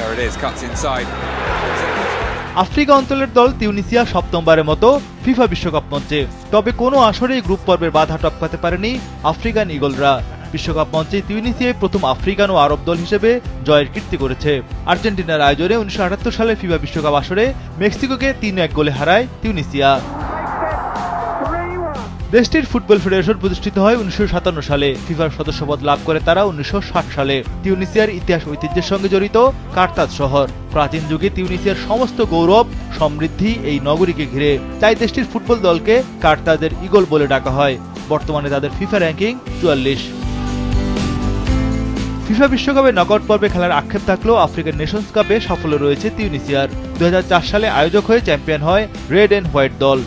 There it is, cuts inside. Africa অঞ্চলের দল তিউনিসিয়া সপ্তমবারের মতো ফিফা বিশ্বকাপ মঞ্চে। তবে কোনো আসরেই গ্রুপ পর্বের বাধা টপকাতে পারেনি আফ্রিকান ইগলরা। বিশ্বকাপ মঞ্চে তিউনিসিয়ায় প্রথম আফ্রিকান ও আরব দল হিসেবে জয়ের কীর্তি করেছে। আর্জেন্টিনার আয়োজনে 1978 সালে ফিফা বিশ্বকাপ আসরে মেক্সিকোকে 3-1 গোলে হারায় তিউনিসিয়া। দেশটির ফুটবল ফেডারেশন প্রতিষ্ঠিত হয় 1957 সালে। ফিফার সদস্যপদ লাভ করে তারা 1960 সালে। তিউনিসিয়ার ইতিহাস ঐতিহ্যের সঙ্গে জড়িত কার্তাজ শহর। প্রাচীন যুগে তিউনিসিয়ার সমস্ত গৌরব সমৃদ্ধি এই নগরীকে ঘিরে। তাই দেশটির ফুটবল দলকে কার্তাজের ইগল বলে ডাকা হয়। বর্তমানে তাদের ফিফা র্যাঙ্কিং 44। ফিফা বিশ্বকাপে নকআউট পর্বে খেলার আক্ষেপ থাকলেও আফ্রিকান নেশনস কাপে সাফল্য রয়েছে তিউনিসিয়ার। 2004 সালে আয়োজক হয়ে চ্যাম্পিয়ন হয় রেড অ্যান্ড হোয়াইট দল।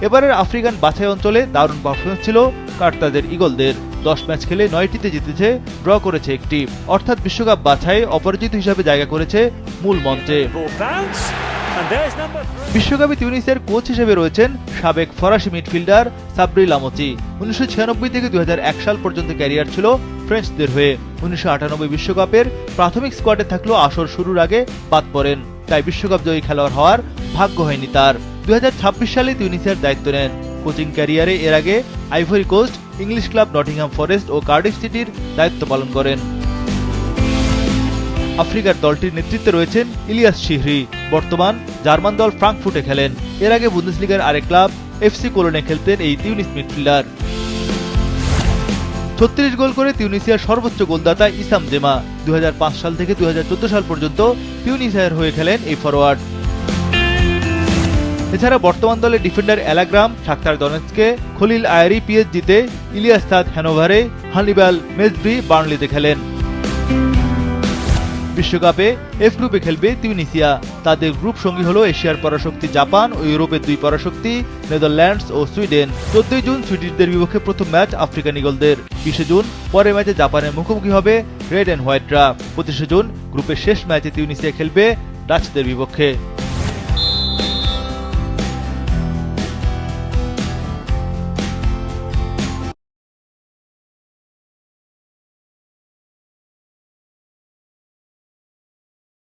এবারের আফ্রিকান বাছাই অঞ্চলে দারুণ পারফরমেন্স ছিল কার্তাজের ইগলদের। 10 ম্যাচ খেলে 9টিতে জিতেছে, ড্র করেছে একটি। অর্থাৎ বিশ্বকাপ বাছাইয়ে অপরাজিত হিসাবে জায়গা করেছে মূল মঞ্চে। বিশ্বকাপে তিউনিসিয়ার কোচ হিসেবে রয়েছেন সাবেক ফরাসি মিডফিল্ডার সাব্রি লামোচি। 1996 থেকে 2001 সাল পর্যন্ত ক্যারিয়ার ছিল ফ্রেঞ্চদের হয়ে। 1998 বিশ্বকাপের প্রাথমিক স্কোয়াডে থাকলেও আসর শুরুর আগে বাদ পড়েন। তাই বিশ্বকাপ জয়ী খেলোয়াড় হওয়ার ভাগ্য হয়নি তার। 2026 সালে তিউনিসিয়ার দায়িত্ব নেন। কোচিং ক্যারিয়ারে এর আগে Ivory Coast, English club Nottingham Forest ও কার্ডিফ সিটির দায়িত্ব পালন করেন। আফ্রিকার দলটির নেতৃত্বে রয়েছেন ইলিয়াস শিহরি। বর্তমান জার্মান দল ফ্রাঙ্কফুর্টে খেলেন। এর আগে বুন্দেসলিগার আরেক ক্লাব এফসি কোলনে খেলতেন এই তিউনিস মিডফিল্ডার। 36 গোল করে তিউনিসিয়ার সর্বোচ্চ গোলদাতা ইসাম জেমা। 2005 সাল থেকে 2014 সাল পর্যন্ত তিউনিসিয়ার হয়ে খেলেন এই ফরোয়ার্ড। এছাড়া বর্তমান দলে defender অ্যালাগ্রাম Shakhtar দনেৎসকে, Khalil eerie পিএসজিতে, Ilias সাদ হ্যানোভারে, হানিবাল মেজব্রি বার্নলিতে খেলেন। বিশ্বকাপে এফ গ্রুপে খেলবে তিউনিসিয়া। তাদের গ্রুপ সঙ্গী হল এশিয়ার পরাশক্তি জাপান ও ইউরোপের 2 পরাশক্তি নেদারল্যান্ডস ও সুইডেন। 14 জুন সুইডিশদের বিপক্ষে প্রথম ম্যাচ আফ্রিকান ইগলদের। 20 জুন পরের ম্যাচে জাপানের মুখোমুখি হবে রেড অ্যান্ড হোয়াইটরা। 25 জুন গ্রুপের শেষ ম্যাচে তিউনিসিয়া খেলবে ডাচদের বিপক্ষে।